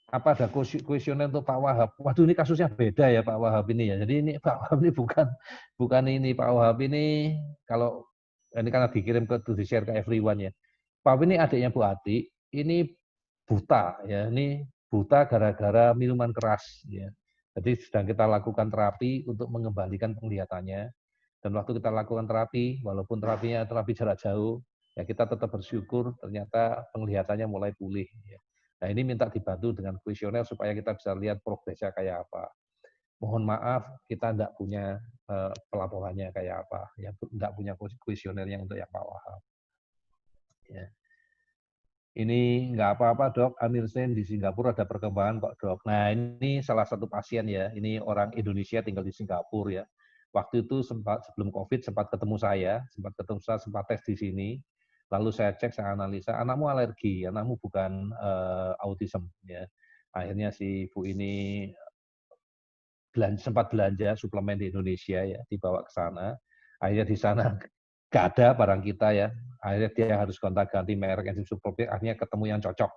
apa ada kuesioner untuk Pak Wahab. Waduh, ini kasusnya beda ya Pak Wahab ini ya. Jadi ini Pak Wahab ini bukan ini Pak Wahab ini kalau ini karena dikirim ke to share ke everyone ya. Pak Wahab ini adiknya Bu Ati, ini buta ya. Ini buta gara-gara minuman keras ya. Jadi sedang kita lakukan terapi untuk mengembalikan penglihatannya. Dan waktu kita lakukan terapi, walaupun terapinya terapi jarak jauh, ya kita tetap bersyukur ternyata penglihatannya mulai pulih ya. Nah, ini minta dibantu dengan kuesioner supaya kita bisa lihat progresnya kayak apa. Mohon maaf, kita tidak punya pelaporannya kayak apa, ya tidak punya kuesioner yang untuk yang Pak Wahab. Ya. Ini nggak apa-apa dok, Amir Sen di Singapura ada perkembangan kok dok. Nah ini salah satu pasien ya, ini orang Indonesia tinggal di Singapura ya. Waktu itu sempat sebelum COVID sempat ketemu saya, sempat tes di sini. Lalu saya cek, saya analisa, anakmu alergi, anakmu bukan autism ya. Akhirnya si ibu ini sempat belanja suplemen di Indonesia ya, dibawa ke sana. Akhirnya di sana nggak ada barang kita ya. Akhirnya dia harus gonta-ganti merek enzim suplemen, akhirnya ketemu yang cocok.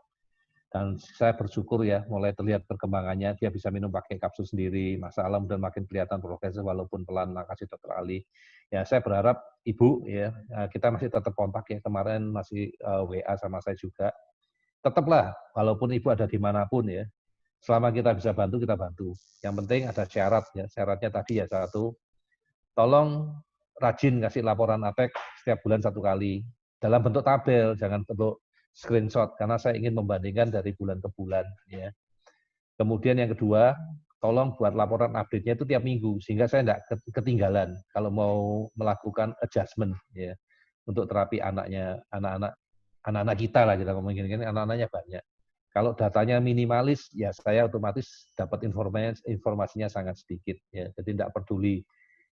Dan saya bersyukur ya, mulai terlihat perkembangannya, dia bisa minum pakai kapsul sendiri, masalah mudah makin kelihatan progresnya walaupun pelan, makasih dokter Ali. Ya, saya berharap Ibu, ya kita masih tetap kontak ya, kemarin masih WA sama saya juga. Tetaplah, walaupun Ibu ada dimanapun ya, selama kita bisa bantu, kita bantu. Yang penting ada syarat ya, syaratnya tadi ya satu, tolong rajin kasih laporan ATEK setiap bulan 1 kali. Dalam bentuk tabel, jangan bentuk screenshot, karena saya ingin membandingkan dari bulan ke bulan. Ya. Kemudian yang kedua, tolong buat laporan update-nya itu tiap minggu, sehingga saya tidak ketinggalan kalau mau melakukan adjustment ya untuk terapi anak-anak kita lah kita ngomongin ini, anak-anaknya banyak. Kalau datanya minimalis, ya saya otomatis dapat informasinya sangat sedikit. Ya. Jadi tidak peduli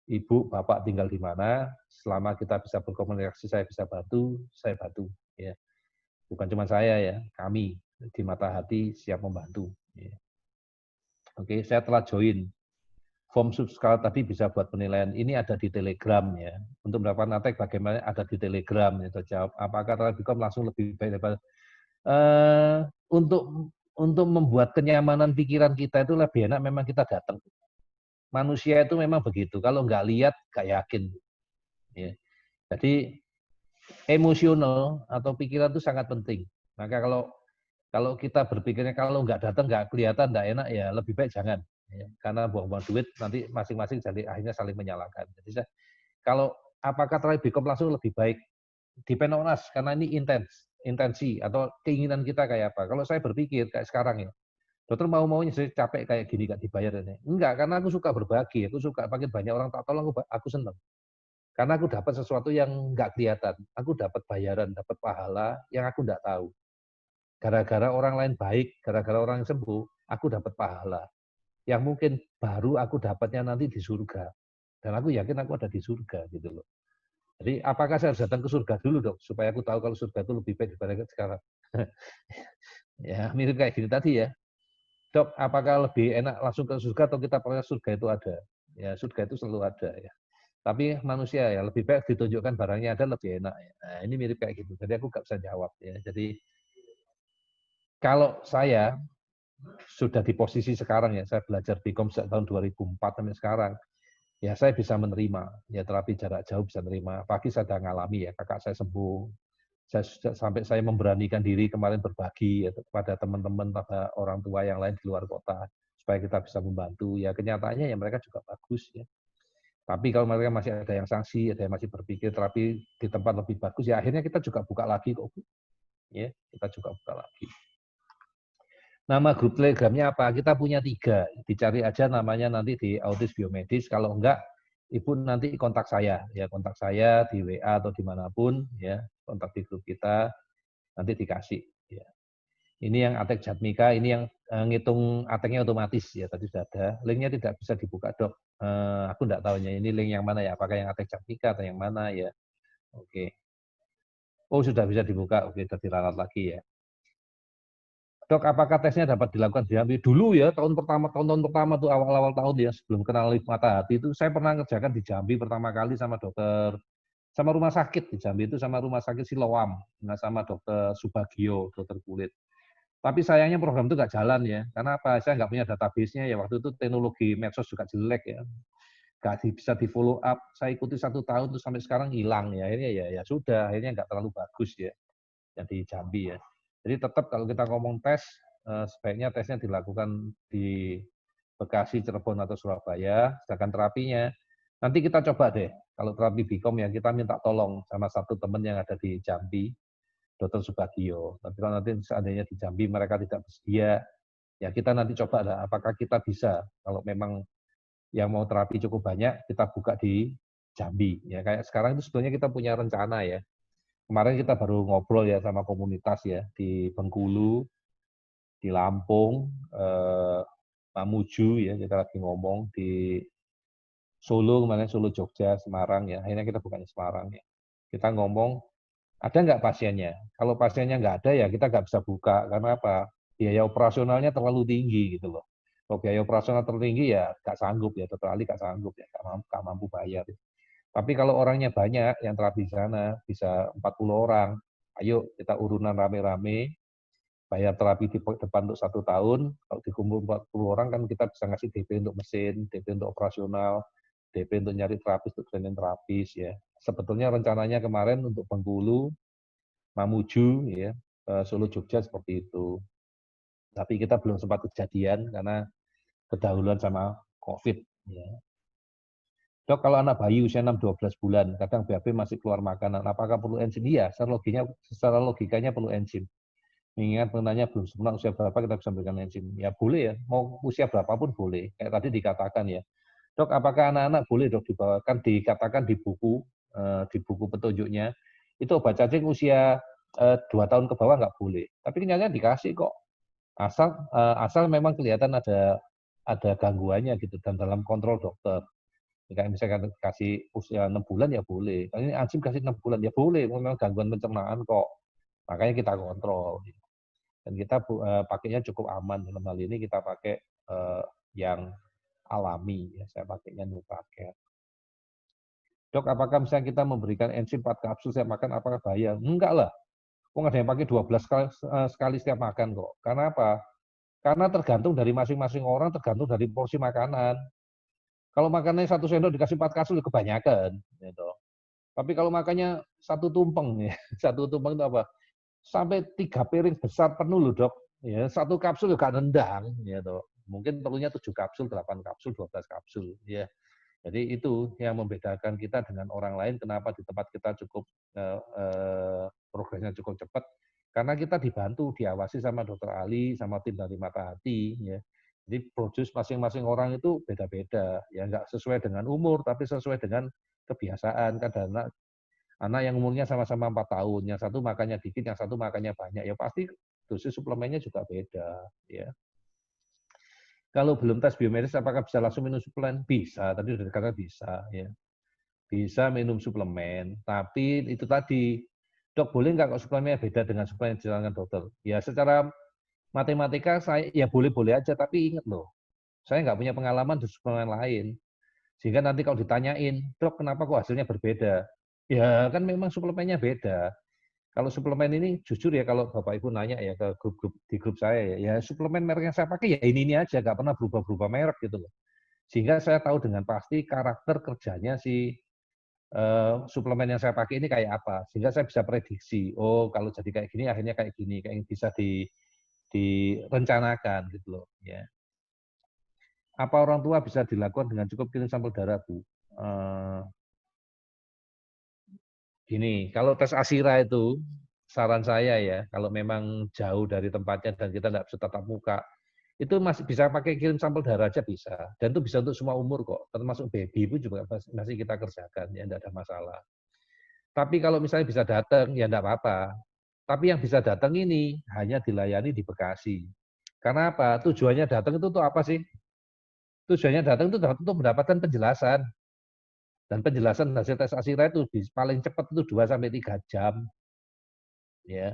Ibu, Bapak tinggal di mana, selama kita bisa berkomunikasi, saya bisa bantu, saya bantu. Ya. Bukan cuma saya ya, kami di Mata Hati siap membantu. Ya. Oke, saya telah join. Form subskala tadi bisa buat penilaian. Ini ada di Telegram ya. Untuk mendapatkan attack bagaimana ada di Telegram. Ya, terjawab. Apakah Telegram langsung lebih baik daripada untuk membuat kenyamanan pikiran kita itu lebih enak memang kita datang. Manusia itu memang begitu. Kalau nggak lihat, nggak yakin. Ya. Jadi emosional atau pikiran itu sangat penting. Maka kalau kita berpikirnya kalau nggak datang, nggak kelihatan, nggak enak, ya lebih baik jangan. Ya. Karena buang-buang duit, nanti masing-masing jadi akhirnya saling menyalahkan. Jadi kalau apakah terapi Bicom langsung lebih baik? Depend on us, karena ini intensi atau keinginan kita kayak apa. Kalau saya berpikir kayak sekarang ya, dokter mau-maunya saya capek kayak gini gak dibayar ini. Enggak, karena aku suka berbagi, aku suka makin banyak orang tak tolong, aku senang. Karena aku dapat sesuatu yang nggak kelihatan. Aku dapat bayaran, dapat pahala yang aku nggak tahu. Gara-gara orang lain baik, gara-gara orang yang sembuh, aku dapat pahala. Yang mungkin baru aku dapatnya nanti di surga. Dan aku yakin aku ada di surga gitu loh. Jadi apakah saya harus datang ke surga dulu dok, supaya aku tahu kalau surga itu lebih baik daripada sekarang. Ya mirip kayak gini tadi ya. Dok, apakah lebih enak langsung ke surga atau kita percaya surga itu ada? Ya surga itu selalu ada ya. Tapi manusia ya lebih baik ditunjukkan barangnya ada lebih enak. Ya. Nah, ini mirip kayak gitu. Jadi aku nggak bisa jawab ya. Jadi kalau saya sudah di posisi sekarang ya, saya belajar Bicom sejak tahun 2004 sampai sekarang, ya saya bisa menerima. Ya terapi jarak jauh bisa menerima. Pagi saya sudah ngalami ya, kakak saya sembuh. Sampai saya memberanikan diri kemarin berbagi ya, kepada teman-teman, pada orang tua yang lain di luar kota supaya kita bisa membantu. Ya kenyataannya ya mereka juga bagus ya. Tapi kalau mereka masih ada yang sanksi, ada yang masih berpikir terapi di tempat lebih bagus, ya akhirnya kita juga buka lagi kok. Ya, kita juga buka lagi. Nama grup Telegramnya apa? Kita punya 3. Dicari aja namanya nanti di Autis Biomedis. Kalau enggak, Ibu nanti kontak saya. Ya, kontak saya di WA atau dimanapun. Ya, kontak di grup kita. Nanti dikasih. Ya. Ini yang Atek Jatmika, ini yang ngitung Ateknya otomatis. Ya, tadi sudah ada. Linknya tidak bisa dibuka, dok. Aku enggak tahunya ini link yang mana ya. Apakah yang Atek Jatmika atau yang mana ya. Oke. Oh, sudah bisa dibuka. Oke, sudah diralat lagi ya. Dok, apakah tesnya dapat dilakukan di Jambi? Dulu ya, tahun-tahun pertama tuh awal-awal tahun ya, sebelum kenal lift mata hati itu saya pernah ngerjakan di Jambi pertama kali sama dokter, sama rumah sakit di Jambi itu sama rumah sakit Siloam, nah sama dokter Subagio, dokter kulit. Tapi sayangnya program itu nggak jalan ya. Karena apa? Saya nggak punya database-nya ya. Waktu itu teknologi medsos juga jelek ya. Nggak bisa di follow up. Saya ikuti 1 tahun terus sampai sekarang hilang ya. Akhirnya ya sudah. Akhirnya nggak terlalu bagus ya. Yang di Jambi ya. Jadi tetap kalau kita ngomong tes, sebaiknya tesnya dilakukan di Bekasi, Cirebon atau Surabaya. Sedangkan terapinya nanti kita coba deh. Kalau terapi Bikom ya kita minta tolong sama satu teman yang ada di Jambi, Dr. Subagio. Tapi kalau nanti seandainya di Jambi mereka tidak bersedia, ya kita nanti coba lah apakah kita bisa. Kalau memang yang mau terapi cukup banyak, kita buka di Jambi. Ya kayak sekarang itu sebetulnya kita punya rencana ya. Kemarin kita baru ngobrol ya sama komunitas ya di Bengkulu, di Lampung, Mamuju ya kita lagi ngomong di Solo kemarin, Solo, Jogja, Semarang ya. Akhirnya kita bukan di Semarang ya. Kita ngomong ada nggak pasiennya? Kalau pasiennya nggak ada ya kita nggak bisa buka karena apa? Biaya operasionalnya terlalu tinggi gitu loh. Kalau biaya operasional tertinggi ya nggak sanggup ya, Dokter Ali nggak sanggup ya, nggak mampu bayar. Tapi kalau orangnya banyak yang terapi di sana bisa 40 orang, ayo kita urunan rame-rame, bayar terapi di depan untuk 1 tahun, kalau dikumpul 40 orang kan kita bisa ngasih DP untuk mesin, DP untuk operasional, DP untuk nyari terapis, untuk training terapis ya. Sebetulnya rencananya kemarin untuk Bengkulu, Mamuju, ya, Solo, Jogja seperti itu. Tapi kita belum sempat kejadian karena kedahuluan sama COVID. Ya. Dok, kalau anak bayi usia 6-12 bulan, kadang BAB masih keluar makanan, apakah perlu enzim? Iya, secara logikanya perlu enzim. Mengingat penanya belum sempurna usia berapa kita bisa memberikan enzim. Ya boleh ya, mau usia berapapun boleh. Kayak tadi dikatakan ya. Dok, apakah anak-anak boleh dok dibawakan, dikatakan di buku petunjuknya, itu obat cacing usia 2 tahun ke bawah nggak boleh. Tapi kenyataannya dikasih kok. Asal memang kelihatan ada gangguannya gitu dan dalam kontrol dokter. Kayak misalkan kasih usia 6 bulan ya boleh. Ini anjing kasih 6 bulan ya boleh, memang gangguan pencernaan kok. Makanya kita kontrol. Dan kita pakainya cukup aman. Dalam hal ini kita pakai yang alami. Ya, saya pakainya Nutraker. Dok, apakah misalnya kita memberikan enzim 4 kapsul setiap makan, apakah bahaya? Enggak lah. Kok ada yang pakai 12 sekali setiap makan kok. Karena apa? Karena tergantung dari masing-masing orang, tergantung dari porsi makanan. Kalau makannya 1 sendok dikasih 4 kapsul, kebanyakan. Gitu. Tapi kalau makannya 1 tumpeng, ya, 1 tumpeng itu apa? Sampai 3 piring besar penuh loh dok. Ya, 1 kapsul juga nendang. Gitu. Mungkin perlunya 7 kapsul, 8 kapsul, 12 kapsul. Ya. Jadi itu yang membedakan kita dengan orang lain. Kenapa di tempat kita cukup progresnya cukup cepat? Karena kita dibantu, diawasi sama Dokter Ali, sama tim dari Mata Hati. Ya. Jadi produce masing-masing orang itu beda-beda. Ya nggak sesuai dengan umur, tapi sesuai dengan kebiasaan. Kadang anak yang umurnya sama-sama 4 tahun, yang satu makannya dikit, yang satu makannya banyak, ya pasti dosis suplemennya juga beda. Ya. Kalau belum tes biomedis, apakah bisa langsung minum suplemen? Bisa, tadi sudah dikatakan bisa. Ya. Bisa minum suplemen, tapi itu tadi, dok boleh nggak kok suplemennya beda dengan suplemen yang dijalankan dokter? Ya secara matematika saya ya boleh-boleh aja, tapi ingat loh, saya nggak punya pengalaman di suplemen lain. Sehingga nanti kalau ditanyain, dok kenapa kok hasilnya berbeda? Ya kan memang suplemennya beda. Kalau suplemen ini jujur ya kalau Bapak Ibu nanya ya ke grup saya ya suplemen merek yang saya pakai ya ini aja, nggak pernah berubah-berubah merek gitu loh. Sehingga saya tahu dengan pasti karakter kerjanya si suplemen yang saya pakai ini kayak apa. Sehingga saya bisa prediksi, oh kalau jadi kayak gini akhirnya kayak gini, kayak bisa direncanakan gitu loh. Ya. Apa orang tua bisa dilakukan dengan cukup kirim sampel darah, Bu? Gini, kalau tes ASIRA itu saran saya ya, kalau memang jauh dari tempatnya dan kita nggak bisa tatap muka, itu masih bisa pakai kirim sampel darah aja bisa. Dan itu bisa untuk semua umur kok, termasuk baby pun juga masih kita kerjakan, ya nggak ada masalah. Tapi kalau misalnya bisa datang, ya nggak apa-apa. Tapi yang bisa datang ini hanya dilayani di Bekasi. Karena apa? Tujuannya datang itu tuh apa sih? Tujuannya datang itu untuk mendapatkan penjelasan. Dan penjelasan hasil tes ASIRA itu paling cepat itu 2-3 jam. Ya.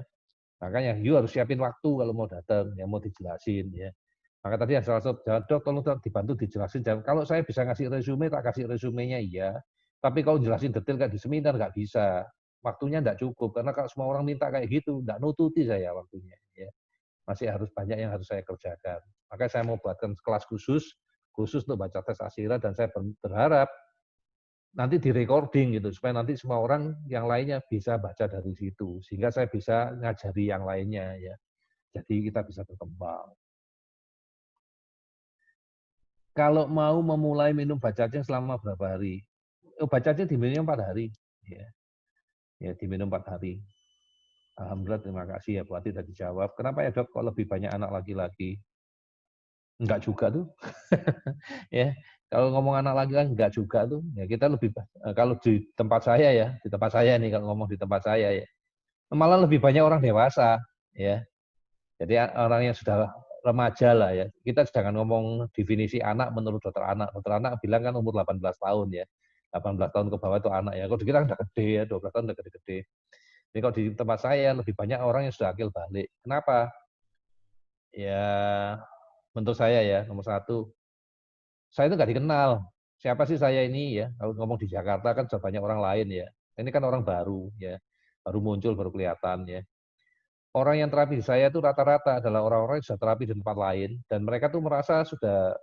Makanya you harus siapin waktu kalau mau datang, yang mau dijelasin ya. Maka tadi yang salah satu dok tolong dibantu dijelasin. Kalau saya bisa ngasih resume, tak kasih resumenya iya. Tapi kalau jelasin detail kayak di seminar nggak bisa. Waktunya nggak cukup karena kalau semua orang minta kayak gitu, nggak nututi saya waktunya. Ya. masih harus banyak yang harus saya kerjakan. Maka saya mau buatkan kelas khusus untuk baca tes Ashira, dan saya berharap nanti di recording gitu, supaya nanti semua orang yang lainnya bisa baca dari situ, sehingga saya bisa ngajari yang lainnya ya. Jadi kita bisa berkembang. Kalau mau memulai minum bacacing selama berapa hari? Bacacing diminum 4 hari. Ya, ya diminum 4 hari. Alhamdulillah, terima kasih ya Bu Ati, sudah dijawab. Kenapa ya Dok kok lebih banyak anak laki-laki? Enggak juga tuh. Ya, kalau ngomong anak laki-laki enggak juga tuh. Ya kita lebih kalau di tempat saya ya, di tempat saya nih kalau ngomong di tempat saya ya, malah lebih banyak orang dewasa ya. Jadi orang yang sudah remaja lah ya. Kita sedangkan ngomong definisi anak menurut dokter anak. Dokter anak bilang kan umur 18 tahun ya. 18 tahun ke bawah itu anak ya. Kalau di kita udah gede ya, 12 tahun udah gede-gede. Jadi kalau di tempat saya lebih banyak orang yang sudah akil balik. Kenapa? Ya menurut saya ya, nomor satu, saya itu nggak dikenal. Siapa sih saya ini ya? Kalau ngomong di Jakarta kan sudah banyak orang lain ya. Ini kan orang baru ya. Baru muncul, baru kelihatan ya. Orang yang terapi di saya itu rata-rata adalah orang-orang yang sudah terapi di tempat lain, dan mereka tuh merasa sudah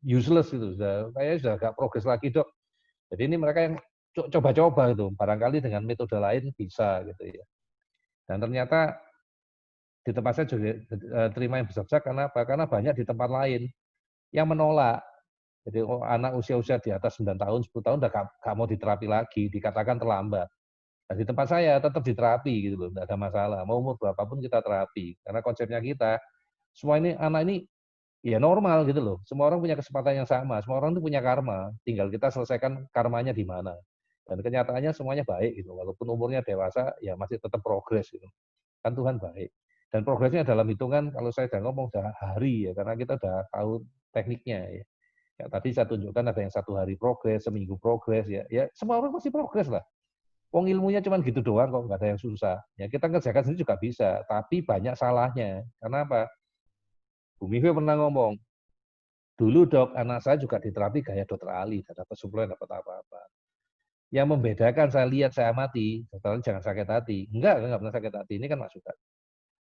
useless gitu, kayaknya sudah nggak progres lagi Dok. Jadi ini mereka yang coba-coba itu, barangkali dengan metode lain bisa gitu ya. Dan ternyata di tempat saya juga terima yang besar-besar karena apa? Karena banyak di tempat lain yang menolak. Jadi anak usia-usia di atas 9 tahun, 10 tahun udah nggak mau diterapi lagi, dikatakan terlambat. Nah, di tempat saya tetap diterapi gitu loh, nggak ada masalah. Mau umur berapapun kita terapi. Karena konsepnya kita, semua ini anak ini ya normal gitu loh. Semua orang punya kesempatan yang sama. Semua orang itu punya karma. Tinggal kita selesaikan karmanya di mana. Dan kenyataannya semuanya baik gitu. Walaupun umurnya dewasa, ya masih tetap progres gitu. Kan Tuhan baik. Dan progresnya dalam hitungan, kalau saya udah ngomong udah hari ya, karena kita udah tahu tekniknya ya. Ya tadi saya tunjukkan ada yang 1 hari progres, seminggu progres ya. Ya semua orang pasti progres lah. Wong ilmunya cuma gitu doang kok, nggak ada yang susah. Ya kita kerjakan sendiri juga bisa, tapi banyak salahnya. Karena apa? Bu Mifi pernah ngomong, dulu Dok, anak saya juga diterapi gaya dokter Ali, dan dapat suplemen, dapat apa-apa. Yang membedakan saya lihat, saya amati, dokter Ali jangan sakit hati. Enggak pernah sakit hati. Ini kan masukan.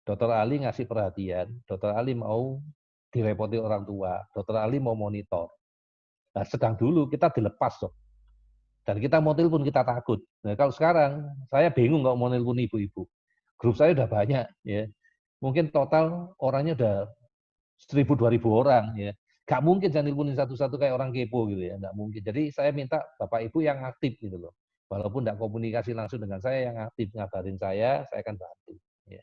Dokter Ali ngasih perhatian, dokter Ali mau direpoti orang tua, dokter Ali mau monitor. Nah, sedang dulu kita dilepas Dok. Dan kita mau telepon kita takut. Nah, kalau sekarang saya bingung kalau mau telepon ibu-ibu. Grup saya udah banyak ya. Mungkin total orangnya udah 1.000-2.000 orang ya. Gak mungkin saya nelponin satu-satu kayak orang kepo gitu ya, nggak mungkin. Jadi saya minta Bapak Ibu yang aktif gitu loh. Walaupun nggak komunikasi langsung dengan saya, yang aktif ngabarin saya akan bantu. Ya,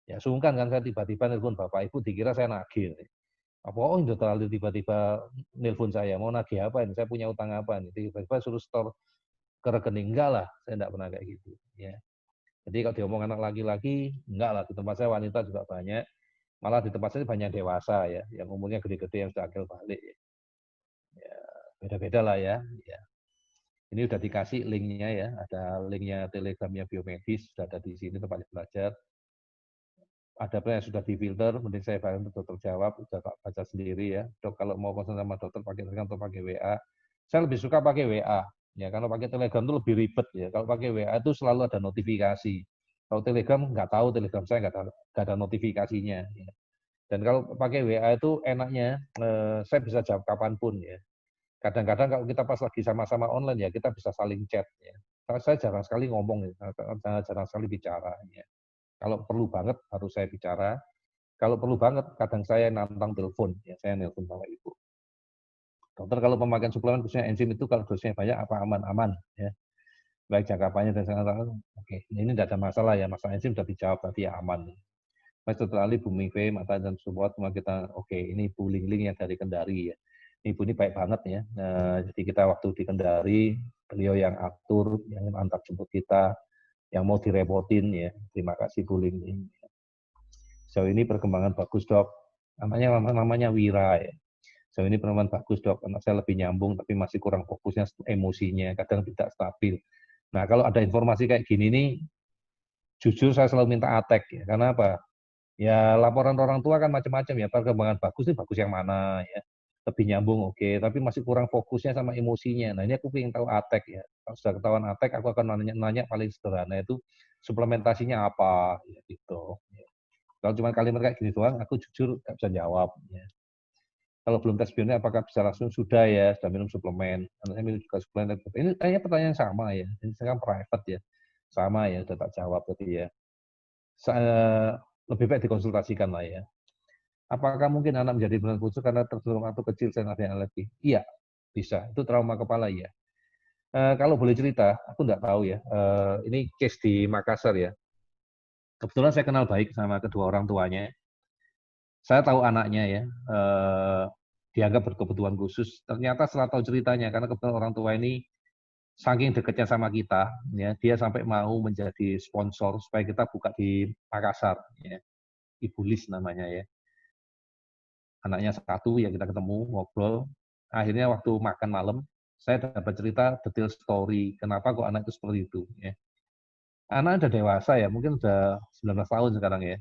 ya sungkan kan saya tiba-tiba nelpon Bapak Ibu, dikira saya nagih. Apa oh udah terlalu tiba-tiba nelpon saya, mau nagih apa ini? Saya punya utang apa ini? Tiba-tiba suruh store ke rekening, enggak lah, saya enggak pernah kayak gitu. Ya. Jadi kalau diomong anak laki-laki, enggak lah, di tempat saya wanita juga banyak. Malah di tempat saya banyak dewasa ya, yang umurnya gede-gede yang sudah akil balik. Ya, beda-beda lah ya. Ya. Ini udah dikasih linknya ya, ada linknya telegramnya biomedis, sudah ada di sini tempat belajar. Ada yang sudah difilter, mending saya bantu dokter jawab, sudah tak baca sendiri ya. Dok kalau mau konsul sama dokter pakai Telegram atau pakai WA. Saya lebih suka pakai WA. Ya, kalau pakai Telegram itu lebih ribet ya. Kalau pakai WA itu selalu ada notifikasi. Kalau Telegram nggak tahu, Telegram saya nggak ada notifikasinya. Ya. Dan kalau pakai WA itu enaknya saya bisa jawab kapanpun ya. Kadang-kadang kalau kita pas lagi sama-sama online ya kita bisa saling chat ya. Saya jarang sekali ngomong ya, jarang sekali bicara ya. Kalau perlu banget baru saya bicara. Kalau perlu banget kadang saya nantang telepon ya, saya nelpon sama ibu. Dokter kalau pemakaian suplemen khususnya enzim itu kalau dosisnya banyak apa aman-aman ya. Baik jangka panjang dan jangka panjang. Oke, ini tidak ada masalah ya. Masalah enzim sudah dijawab tadi ya aman. Mas Dr. Ali, Bu Mingve, Mata dan support semua kita oke, ini Bu Lingling yang dari Kendari ya. Ibu ini baik banget ya. Nah, jadi kita waktu di Kendari, beliau yang atur, yang antar jemput kita, yang mau direpotin ya. Terima kasih Bu Lingling. Sejauh ini perkembangan bagus Dok. Namanya Wira ya. Sejauh ini perkembangan bagus Dok. Anak saya lebih nyambung tapi masih kurang fokusnya emosinya, kadang tidak stabil. Nah, kalau ada informasi kayak gini nih, jujur saya selalu minta atek ya. Karena apa? Ya laporan orang tua kan macam-macam ya, perkembangan bagus ini bagus yang mana ya, lebih nyambung oke, tapi masih kurang fokusnya sama emosinya. Nah ini aku ingin tahu atek ya, kalau sudah ketahuan atek aku akan nanya paling sederhana itu suplementasinya apa ya, gitu. Kalau cuma kalimat kayak gini doang, aku jujur nggak bisa jawab. Ya. Kalau belum tes bionya, apakah bisa langsung sudah ya, sudah minum suplemen? Anaknya minum juga suplemen. Ini kayaknya pertanyaan sama ya. Ini sekarang private ya, sama ya, sudah tak jawab tadi ya. Lebih baik dikonsultasikan lah ya. Apakah mungkin anak menjadi benar khusus karena tertular waktu kecil dan ada alergi? Iya, bisa. Itu trauma kepala ya. Kalau boleh cerita, aku nggak tahu ya. Ini case di Makassar ya. Kebetulan saya kenal baik sama kedua orang tuanya. Saya tahu anaknya ya, dianggap berkebutuhan khusus. Ternyata setelah tahu ceritanya, karena kebetulan orang tua ini saking dekatnya sama kita, ya, dia sampai mau menjadi sponsor supaya kita buka di Makassar. Ya. Ibu Lis namanya ya. Anaknya satu, ya kita ketemu, ngobrol. Akhirnya waktu makan malam, saya dapat cerita detail story, kenapa kok anak itu seperti itu. Ya. Anak udah dewasa ya, mungkin udah 19 tahun sekarang ya.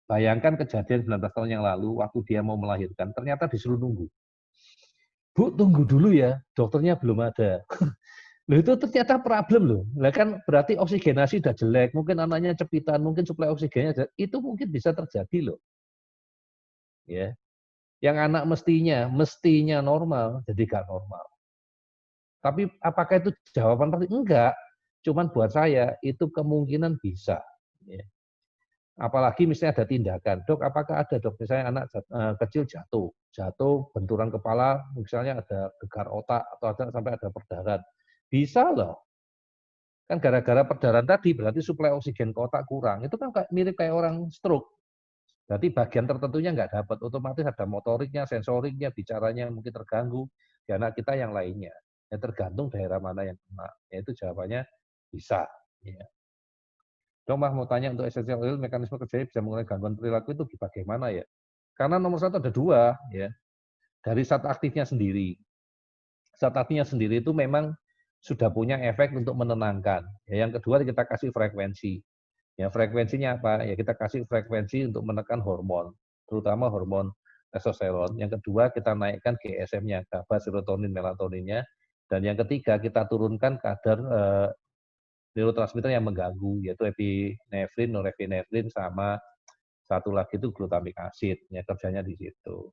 Bayangkan kejadian 19 tahun yang lalu, waktu dia mau melahirkan, ternyata disuruh nunggu. Bu, tunggu dulu ya, dokternya belum ada. Loh itu ternyata problem loh. Lah kan berarti oksigenasi udah jelek, mungkin anaknya cepitan, mungkin suplai oksigennya itu mungkin bisa terjadi loh. Ya. Yang anak mestinya normal, jadi gak normal. Tapi apakah itu jawaban pasti? Enggak. Cuman buat saya itu kemungkinan bisa. Ya. Apalagi misalnya ada tindakan, dok apakah ada dok misalnya anak kecil jatuh benturan kepala, misalnya ada gegar otak atau ada sampai ada perdarahan, bisa loh. Kan gara-gara perdarahan tadi berarti suplai oksigen ke otak kurang, itu kan mirip kayak orang stroke. Berarti bagian tertentunya nggak dapat, otomatis ada motoriknya, sensoriknya, bicaranya mungkin terganggu di anak kita yang lainnya. Ya tergantung daerah mana yang kena. Ya itu jawabannya bisa. Ya. Dok, Mas mau tanya untuk essential oil mekanisme kerjanya bisa mengurangi gangguan perilaku itu bagaimana ya? Karena nomor satu ada dua, ya. Dari zat aktifnya sendiri. Zat aktifnya sendiri itu memang sudah punya efek untuk menenangkan. Ya, yang kedua kita kasih frekuensi. Ya, frekuensinya apa? Ya kita kasih frekuensi untuk menekan hormon, terutama hormon testosteron. Yang kedua kita naikkan GSM-nya, GABA, serotonin, melatoninnya. Dan yang ketiga kita turunkan kadar neurotransmitter yang mengganggu, yaitu epinefrin, norepinefrin, sama satu lagi itu glutamic acid. Ya, kerjanya di situ.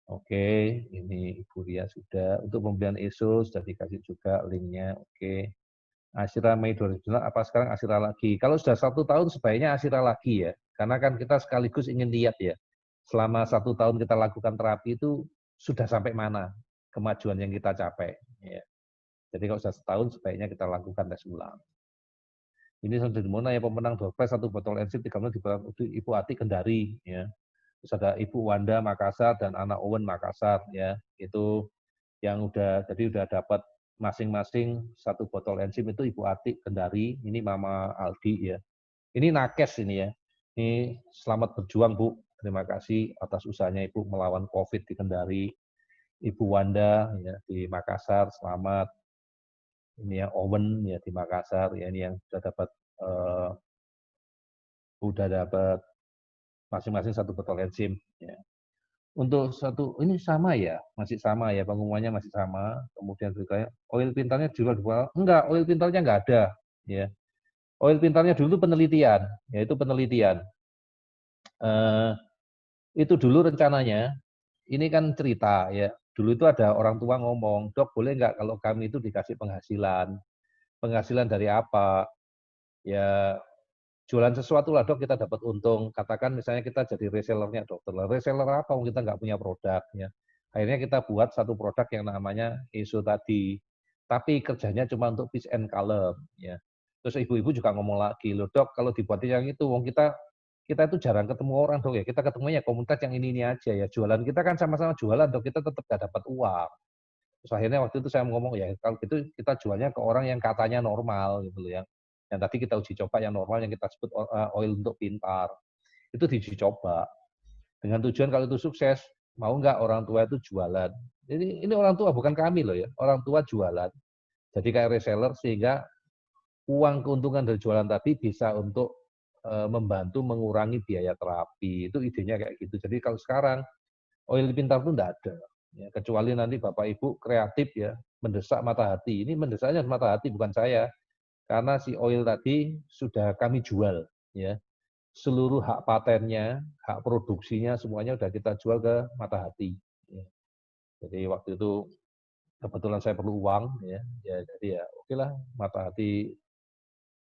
Oke, ini Ibu Ria sudah. Untuk pembelian ESO sudah dikasih juga linknya. Oke. Asyra Mei 2009, apa sekarang Asyra lagi? Kalau sudah 1 tahun sebaiknya Asyra lagi ya. Karena kan kita sekaligus ingin lihat ya. Selama 1 tahun kita lakukan terapi itu sudah sampai mana kemajuan yang kita capai. Ya. Jadi kalau sudah 1 tahun sebaiknya kita lakukan tes ulang. Ini sudah dimana ya pemenang door prize 1 botol enzim 3 bulan di Ibu Ati Kendari. Ya. Terus ada Ibu Wanda Makassar dan anak Owen Makassar. Ya. Itu yang udah dapat masing-masing 1 botol enzim itu Ibu Atik Kendari, ini Mama Aldi ya. Ini nakes ini ya. Ini selamat berjuang Bu. Terima kasih atas usahanya Ibu melawan COVID di Kendari. Ibu Wanda ya di Makassar, selamat. Ini yang Owen ya di Makassar ya, ini yang sudah dapat masing-masing 1 botol enzim ya. Untuk ini sama ya, masih sama ya, pengumumannya masih sama. Kemudian berikutnya, oil pintarnya jual enggak, oil pintarnya enggak ada. Ya, oil pintarnya dulu penelitian, yaitu penelitian. Itu dulu rencananya, ini kan cerita ya. Dulu itu ada orang tua ngomong, dok boleh nggak kalau kami itu dikasih penghasilan? Penghasilan dari apa? Ya jualan sesuatu lah dok, kita dapat untung. Katakan misalnya kita jadi resellernya dokter. Reseller apa? Kita nggak punya produk. Ya. Akhirnya kita buat satu produk yang namanya ESO tadi. Tapi kerjanya cuma untuk peace and calm. Ya. Terus ibu-ibu juga ngomong lagi, loh dok kalau dibuatin yang itu, wong kita itu jarang ketemu orang dok ya. Kita ketemunya komunitas yang ini aja ya. Jualan kita kan sama-sama jualan dok, kita tetap nggak dapat uang. Terus akhirnya waktu itu saya ngomong ya kalau gitu kita jualnya ke orang yang katanya normal gitu loh ya. Yang tadi kita uji coba yang normal yang kita sebut oil untuk pintar. Itu diuji coba. Dengan tujuan kalau itu sukses, mau nggak orang tua itu jualan. Jadi ini orang tua bukan kami loh ya. Orang tua jualan. Jadi kayak reseller sehingga uang keuntungan dari jualan tadi bisa untuk membantu mengurangi biaya terapi. Itu idenya kayak gitu. Jadi kalau sekarang oil pintar itu enggak ada. Ya, kecuali nanti Bapak Ibu kreatif ya, mendesak mata hati. Ini mendesaknya mata hati bukan saya. Karena si oil tadi sudah kami jual ya. seluruh hak patennya, hak produksinya semuanya udah kita jual ke Mata Hati. Ya. Jadi waktu itu kebetulan saya perlu uang, ya, jadi ya oke lah Mata Hati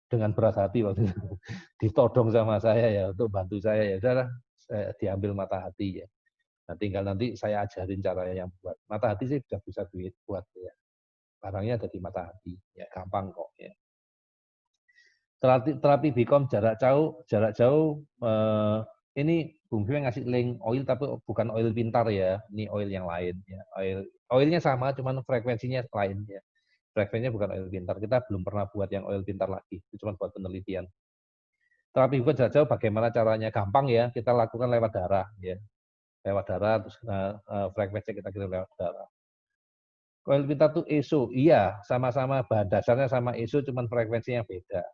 dengan berat hati waktu itu ditodong sama saya ya untuk bantu saya, ya udahlah saya diambil Mata Hati ya. Nah, tinggal nanti saya ajarin caranya yang buat. Mata Hati sih sudah bisa buat ya. Barangnya ada di Mata Hati, ya gampang kok ya. Terapi Bicom jarak jauh ini Bung Fie ngasih link oil tapi bukan oil pintar ya, ini oil yang lain ya. Oilnya sama cuman frekuensinya lain ya. Frekuensinya bukan oil pintar. Kita belum pernah buat yang oil pintar lagi, itu cuma buat penelitian. Terapi Bicom jarak jauh bagaimana caranya? Gampang ya, kita lakukan lewat darah ya. Lewat darah terus frekuensi kita kirim lewat darah. Oil pintar tuh ESO, iya sama-sama bahan dasarnya sama ESO cuman frekuensinya beda.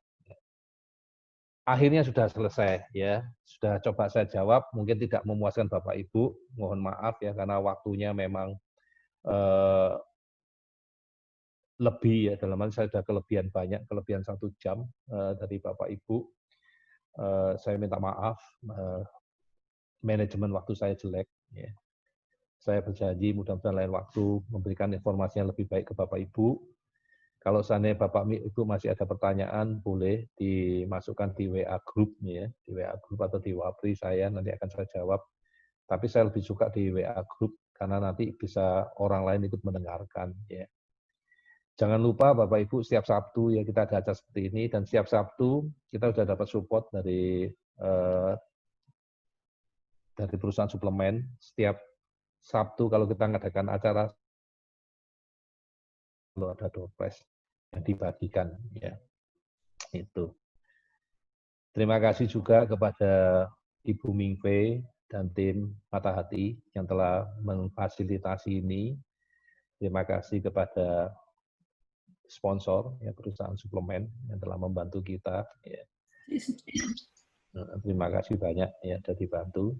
Akhirnya sudah selesai ya, sudah coba saya jawab, mungkin tidak memuaskan Bapak Ibu, mohon maaf ya karena waktunya memang lebih ya, dalam hal saya sudah kelebihan banyak, kelebihan 1 jam dari Bapak Ibu. Saya minta maaf, manajemen waktu saya jelek. Ya. Saya berjanji mudah-mudahan lain waktu memberikan informasi yang lebih baik ke Bapak Ibu. Kalau seandainya Bapak Ibu masih ada pertanyaan, boleh dimasukkan di WA Group, ya, di WA Group atau di Wapri saya, nanti akan saya jawab. Tapi saya lebih suka di WA Group, karena nanti bisa orang lain ikut mendengarkan. Ya. Jangan lupa Bapak Ibu, setiap Sabtu ya kita ada acara seperti ini, dan setiap Sabtu kita sudah dapat support dari perusahaan suplemen. Setiap Sabtu kalau kita mengadakan acara, kalau ada doorpress yang dibagikan, ya itu. Terima kasih juga kepada Ibu Mingfei dan tim Mata Hati yang telah memfasilitasi ini. Terima kasih kepada sponsor, ya, perusahaan suplemen yang telah membantu kita. Ya. Terima kasih banyak ya sudah dibantu.